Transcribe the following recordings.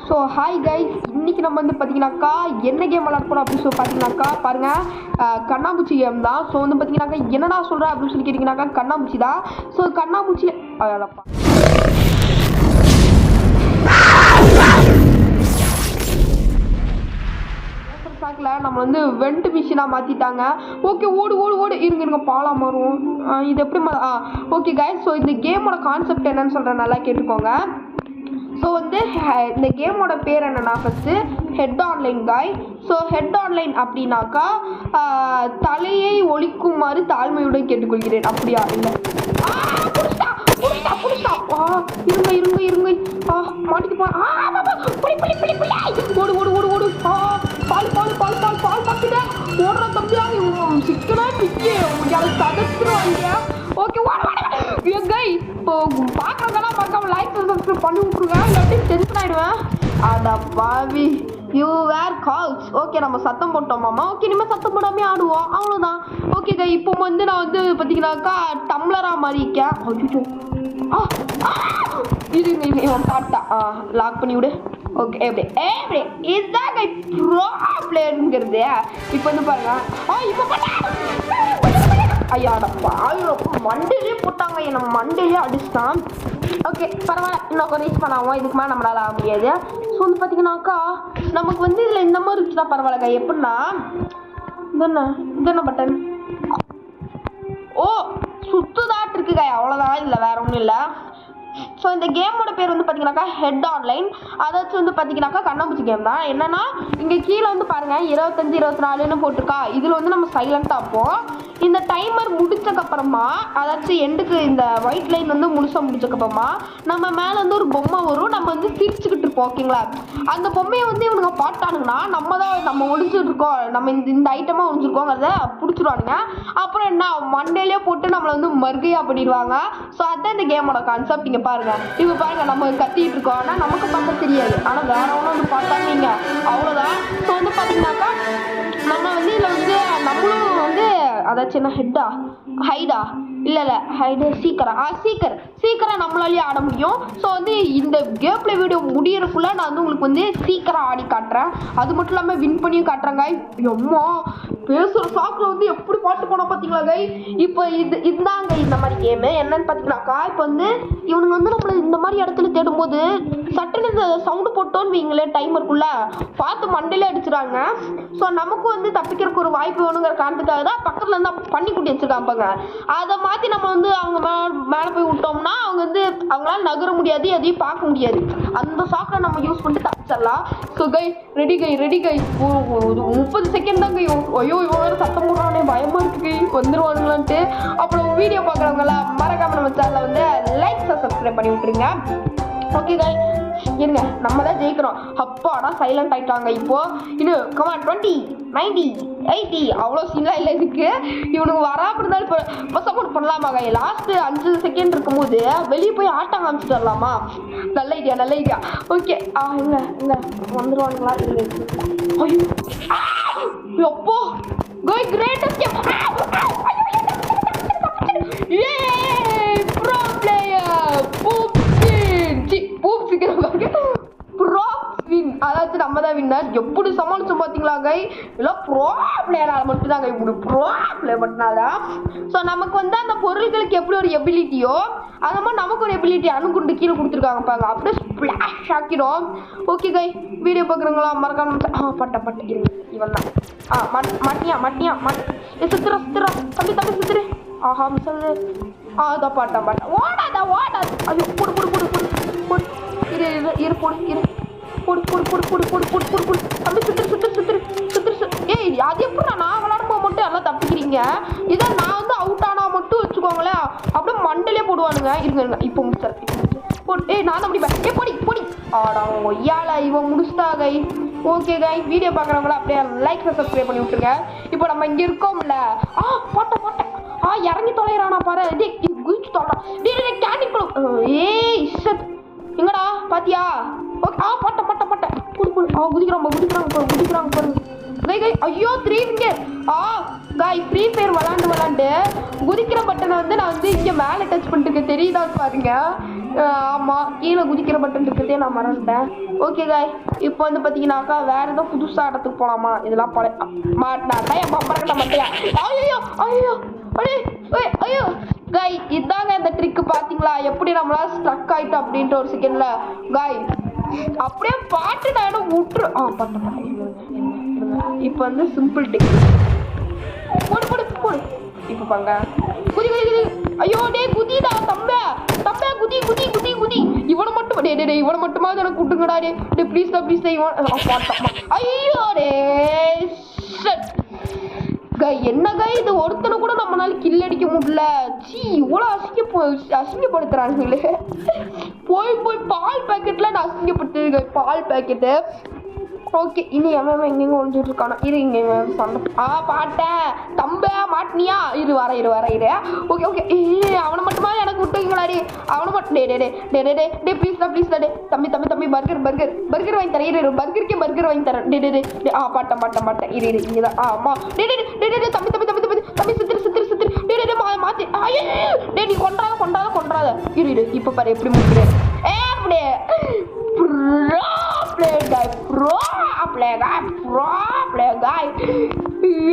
So hi guys, இன்றைக்கி நம்ம வந்து பார்த்தீங்கன்னாக்கா என்ன கேம் விளாட போகிறோம் அப்படின்னு சொல்லி பார்த்தீங்கன்னாக்கா பாருங்கள், கண்ணாமூச்சி கேம் தான். ஸோ வந்து பார்த்தீங்கன்னாக்கா என்னடா சொல்கிறேன் அப்படின்னு சொல்லி கேட்டிங்கனாக்கா கண்ணாமூச்சி தான். ஸோ கண்ணாமூச்சி அதப்பா சாக்கில் நம்ம வந்து வெண்ட் மிஷினாக மாற்றிட்டாங்க. ஓகே, ஓடு ஓடு ஓடு இருங்க பாலம் மாறும். இது எப்படி ஓகே கைஸ், ஸோ இந்த கேமோட கான்செப்ட் என்னன்னு சொல்கிறேன், நல்லா கேட்டுக்கோங்க. ஸோ வந்து இந்த கேமோட பேர் என்னன்னா ஃபஸ்ட்டு ஹெட் ஆன்லைன் காய். ஸோ ஹெட் ஆன்லைன் அப்படின்னாக்கா தலையை ஒழிக்குமாறு தாழ்மையுடன் கேட்டுக்கொள்கிறேன். அப்படியா? இல்லை, இருங்க இருங்க இருங்க மாட்டிக்கு போ. ஓடு ஓடு ஓடு ஓடு. பால் பால் பால் பால் பால் பார்த்துட்டு ஓடுற தம்பியா, சிக்கனா பிச்சு எனக்கு சதத்துருவாங்க. ஓகே கை, இப்போ பார்க்குறதெல்லாம் பார்க்காம லைக் சப்ஸ்கிரைப் பண்ணி விட்ருங்க, இல்லாட்டி டென்ஷன் ஆகிடுவேன். அட பாவி, யூ வேர் கால்ஸ். ஓகே, நம்ம சத்தம் போட்டோமாம்மா. ஓகே, இனிமேல் சத்தம் போடாமே ஆடுவோம், அவ்வளோதான். ஓகே கை, இப்போ வந்து நான் வந்து பார்த்தீங்கன்னாக்கா டம்ளராக மாறிக்கேன். ஐயோ இருங்க இவன் பாட்டா லாக் பண்ணி விடு. ஓகே, எப்படி இதுதான் கை ப்ரோ பிளேயருங்கிறது. இப்போ வந்து பாருங்க, இப்போ ஐயாடப்பா மண்டையிலே போட்டாங்க, என்ன மண்டையிலே அடிச்சுட்டான். ஓகே பரவாயில்ல, இன்னும் ரீச் பண்ணாமல் இதுக்கு மேலே நம்மளால் ஆக முடியாது. ஸோ வந்து பார்த்தீங்கன்னாக்கா நமக்கு வந்து இதில் இந்த மாதிரி இருந்துச்சுன்னா பரவாயில்லக்கா. எப்படின்னா இது என்ன பட்டன், ஓ சுத்துதாட்டு இருக்குக்கா, அவ்வளோதான், இல்லை வேற ஒன்றும் இல்லை. ஸோ இந்த கேமோட பேர் வந்து பார்த்தீங்கன்னாக்கா ஹெட் ஆன்லைன். அதாச்சும் வந்து பார்த்தீங்கன்னாக்கா கண்ணாமூச்சி கேம் தான். என்னன்னா இங்கே கீழே வந்து பாருங்கள் 25 24ன்னு போட்டிருக்கா. இதில் வந்து நம்ம சைலண்ட்டாக இருப்போம். இந்த டைமர் முடிச்சக்கப்புறமா, அதாச்சும் எண்டுக்கு இந்த ஒயிட் லைன் வந்து முழுசாக முடிச்சக்கப்புறமா நம்ம மேலே வந்து ஒரு பொம்மை வரும். நம்ம வந்து சிரிச்சுக்கிட்டு இருப்போம். ஓகேங்களா? அந்த பொம்மையை வந்து இவனுங்க பாட்டானுங்கன்னா நம்ம ஒழிஞ்சிட்டு இருக்கோம், நம்ம இந்த ஐட்டமாக ஒழிஞ்சிருக்கோங்கிறத பிடிச்சிருவானுங்க. அப்புறம் என்ன மண்டையிலே போட்டு நம்மளை வந்து மறுகையாக பண்ணிடுவாங்க. ஸோ அதுதான் இந்த கேமோட கான்செப்ட். இங்கே பாருங்க, இப்போ பாருங்க நம்ம கத்திட்டு இருக்கோம், ஆனால் நமக்கு பார்க்க தெரியாது, ஆனால் வேற ஒன்றும் வந்து பார்த்தாங்க அவ்வளோதான். ஸோ வந்து பார்த்தீங்கன்னாக்கா நம்ம வந்து இதில் வந்து நம்மளும் வந்து அதாச்சும் என்ன ஹெட்டா ஹைடா இல்லை ஹைடு சீக்கிரம் நம்மளாலேயே ஆட முடியும். ஸோ வந்து இந்த கேம் பிளே வீடியோ முடியறக்குள்ள நான் வந்து உங்களுக்கு வந்து சீக்கிரம் ஆடி காட்டுறேன். அது மட்டும் இல்லாமல் வின் பண்ணியும் காட்டுறேன் கை. எம்மா பேசுகிற சாக்கில் வந்து எப்படி பாட்டு போனால் பார்த்தீங்களா கை. இப்போ இதுதாங்க இந்த மாதிரி கேமு. என்னன்னு பார்த்தீங்கன்னாக்கா இப்போ வந்து இவனுங்க வந்து நம்மளை இந்த மாதிரி இடத்துல தேடும்போது சட்டுன்னு இந்த சவுண்டு போட்டோன்னு வைங்களே டைமருக்குள்ளே பார்த்து மண்டையிலே அடிச்சுறாங்க. ஸோ நமக்கும் வந்து தப்பிக்கிறதுக்கு ஒரு வாய்ப்பு வேணுங்கிற காரணத்துக்காக தான் பக்கத்தில் இருந்து பண்ணி கூட்டி வச்சுருக்காங்க. அதை மாற்றி நம்ம வந்து அவங்க மேலே போய் விட்டோம்னா அவங்க வந்து அவங்களால நகர முடியாது, எதையும் பார்க்க முடியாது. அந்த சாக்கை நம்ம யூஸ் பண்ணிட்டு தப்பிச்சிடலாம். ஸோ கை ரெடி கை 30 செகண்ட் தான் கை. ஐயோ இவன் வேறு சத்தம் போடுறானே, பயமாக இருக்கு கை, வந்துடுவானுங்களான்ட்டு. அப்புறம் வீடியோ பார்க்குறவங்களாம் மறக்காம நம்ம சேனலை வந்து லைக் சப்ஸ்கிரைப் பண்ணி விட்டுருங்க. ஓகே கை, இருங்க நம்ம தான் ஜெயிக்கிறோம். அப்பாடா சைலண்ட் ஆகிட்டாங்க. இப்போது இன்னும் கமான் 20 90 80 அவ்வளோ சீன்லாம் இல்லை இதுக்கு. இவனுக்கு வராமல் இருந்தாலும் இப்போ சப்போர்ட் பண்ணலாமா கை. லாஸ்ட்டு 5 செகண்ட் இருக்கும்போது வெளியே போய் ஆட்டம் காமிச்சிட்டு வரலாமா? நல்ல ஐடியா. ஓகே இல்லை வந்துடுவானுங்களா? ஐயோ எப்போ கை கிரேட்டஸ்ட் ப்ரோ பிளேயர் அதாச்சும் நம்ம தான் வின்னர். எப்படி சமாளிச்சோம் பார்த்தீங்களா கை. எல்லாம் ப்ரோ பிளேயரால் மட்டும்தான் கை, இப்படி ப்ரோ பிளே பண்ணாதான். ஸோ நமக்கு வந்து அந்த பொருட்களுக்கு எப்படி ஒரு எபிலிட்டியோ அது மாதிரி நமக்கு ஒரு எபிலிட்டி அணுகுண்டு கீழே கொடுத்துருக்காங்க பாருங்க, அப்படியே ஸ்பிளாஷ் ஆக்கிடும். ஓகே கை, வீடியோ பார்க்குறீங்களா மறக்காம பட்ட இருங்க இவன் தான் மட்டியா சுத்துறா தம்பி சுத்துரு. ஆஹா மிசல் அதான் பாட்டான் ஓடாத ஐயோ போடு இரு தம்பி சுத்துரு. ஏய் அது எப்படி நான் விளாடும்போது மட்டும் எல்லாம் தப்பிக்கிறீங்க? இதை நான் வந்து அவுட் ஆனா மட்டும் வச்சுக்கோங்களேன், அப்படியே மண்டலே போடுவானுங்க. இருங்க இப்போ முடிச்சார் நான் தான் முடிப்பேன். பொடி ஆடா ஒய்யால இவன் முடிச்சிட்டா கை. ஓகே கை, வீடியோ பார்க்குறவங்களா அப்படியே லைக் சப்ஸ்கிரைப் பண்ணி விட்டுருங்க. இப்போ நம்ம இங்கே இருக்கோம்ல, போட்டேன் இறங்கி தொலைறானா பாரு, குதிச்சு தொலை கேண்டிங் ஏய் எங்கடா பாத்தியா? ஓகே போட்டேன் குதிக்கிறாங்க பாருங்க கை. ஐயோ 3 ஃபிங்கர் காய் ஃப்ரீ ஃபயர் விளாண்டு குதிக்கிற பட்டனை வந்து நான் வந்து இங்கே மேலே டச் பண்ணிட்டு தெரியுதான்னு பாருங்க. ஆமாம் கீழே குதிக்கிற பட்டன் இருக்கிறதே நான் மறந்துட்டேன். ஓகே காய் இப்போ வந்து பார்த்தீங்கன்னாக்கா வேறு ஏதோ புதுசாக இடத்துக்கு போகலாமா? இதெல்லாம் மாட்டினாட்டா என் பம்பரக்கட்ட மாட்டியா? ஐயோ ஐயோ ஐயோ ஐயோ காய் இதாங்க இந்த ட்ரிக்கு பார்த்தீங்களா? எப்படி நம்மளால ஸ்ட்ரக் ஆகிட்டோம் அப்படின்ட்டு ஒரு செகண்டில் காய் அப்படியே பாட்டு நான் விட்டுரு. பாட்டேன். இப்போ வந்து சிம்பிள் டிக் போடு போடு போடு. இப்போ பாங்க குதி குதி குதி. ஐயோ டே குதிடா தம்பே தம்பே குதி குதி குதி குதி. இவனை மட்டும் டே இவனை மட்டுமாவது எனக்கு கூட்டுங்கடா டே ப்ளீஸ் தான் ப்ளீஸ் தான் இவன். ஐயோ டே கை என்ன கை இது ஒருத்தனை கூட நம்மளால கில் அடிக்க முடியல. சீ இவ்வளோ அசிங்கப்படுத்துறானுங்களே. போய் பால் பாக்கெட்ல நான் அசிங்கப்படுத்து பால் பாக்கெட்டு. ஓகே இனி அவன் எங்கெங்க ஒழிஞ்சிட்டு இருக்கானா? இங்க சண்டை பாட்டேன் தம்ப மாட்டினியா? இரு ஓகே ஓகே அவனை மட்டுமா எனக்கு விட்டுங்களாடி? அவனை மட்டும் டே ப்ளீஸ் டே தம்பி பர்கர் வாங்கி தரேன். இரு பர்கருக்கே பர்கர் வாங்கி தரேன். டே பாட்டேன் இரு இங்கதான். ஆமா டே தம்பி சித்திரு டே மாத்தி. டே நீ கொண்டாத இரு இப்ப பாரு எப்படி முடிக்கிறேன். அப்படியே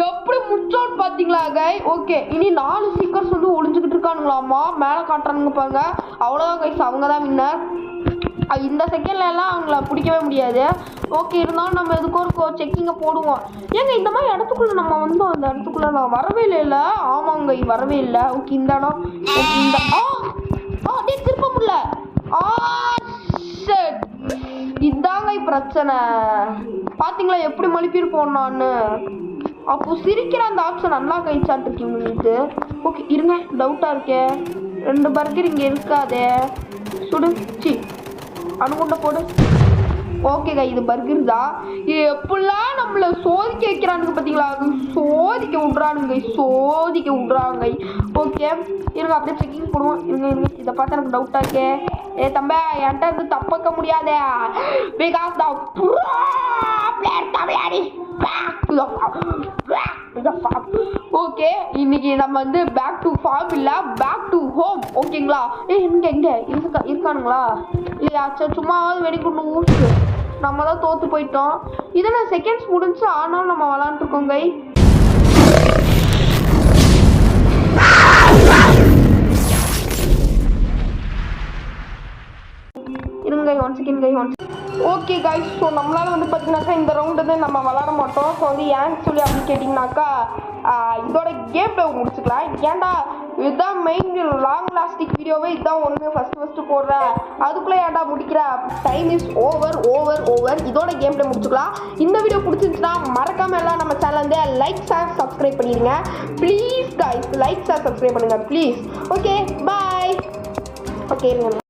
எப்படி முடிச்சோன்னு பாத்தீங்களா கை? ஓகே இனி 4 சீக்கர்ஸ் வந்து ஒளிஞ்சுக்கிட்டு இருக்கானுங்களாமா. மேல காட்டுறானுங்க பாருங்க. அவ்வளவுதான் கைஸ், அவங்க தான் வின்னர். இந்த செகண்ட்ல எல்லாம் அவங்கள பிடிக்கவே முடியாது. ஓகே இருந்தாலும் நம்ம எதுக்கும் ஒரு செக்கிங்கை போடுவோம். ஏங்க இந்த மாதிரி இடத்துக்குள்ள நம்ம வந்தோம். அந்த இடத்துக்குள்ள நான் வரவே இல்லைல்ல? ஆமாங்க வரவே இல்லை. ஓகே இந்த இடம் இந்த திருப்ப முடியல. இதாங்க பிரச்சனை. பாத்தீங்களா எப்படி மலிப்பிருப்போம் நான்? அப்போ சிரிக்கிற அந்த ஆப்ஷன் நல்லா கைச்சாட்டு இருக்கீங்க உங்களுக்கு. ஓகே இருங்க டவுட்டா இருக்கே. 2 பர்கர் இங்க இருக்காதே. சுடு சி அணுகுண்ட போடு. ஓகேங்க இது பர்கர் தான். இது எப்படிலாம் நம்மள சோதிக்க வைக்கிறானுங்க பார்த்தீங்களா? சோதிக்க விட்றாங்க. ஓகே இருங்க அப்படியே செக்கிங் போடுவோம். இருங்க இதை பார்த்து எனக்கு டவுட்டா இருக்கே. தம்பி என்கிட்ட இருந்து தப்பக்க முடியாதே. பிகாஸ் ஓகே இன்னைக்கு நம்ம வந்து பேக் டு ஃபார்ம் இல்ல பேக் டு ஹோம். ஓகேங்களா? எங்க இருக்கானுங்களா? இல்லையா சும்மாவது வெடிக்குண்டு ஊருக்கு நம்ம தான் தோத்து போயிட்டோம். இதெல்லாம் செகண்ட்ஸ் முடிஞ்சு ஆனாலும் நம்ம விளாண்டுருக்கோம் கை. இருங்க one second okay guys so நம்மளால் வந்து பார்த்தீங்கன்னாக்கா இந்த ரவுண்டு வந்து நம்ம விளாட மாட்டோம். ஸோ வந்து ஏன்னு சொல்லி அப்படின்னு கேட்டிங்கனாக்கா இதோட கேம் பிளே முடிச்சுக்கலாம். ஏன்டா இதுதான் மெயின் லாங் லாஸ்டிக் வீடியோவே இதுதான் ஒன்று ஃபஸ்ட்டு போடுறேன். அதுக்குள்ளே ஏன்டா முடிக்கிற? Time is over. இதோட கேம் பிளே முடிச்சுக்கலாம். இந்த வீடியோ பிடிச்சிருந்துச்சுன்னா மறக்காமல் எல்லாம் நம்ம சேனல் வந்து லைக் ஷேர் சப்ஸ்கிரைப் பண்ணிடுங்க please guys. Like share subscribe பண்ணுங்கள் ப்ளீஸ். Okay bye. ஓகே இருங்க.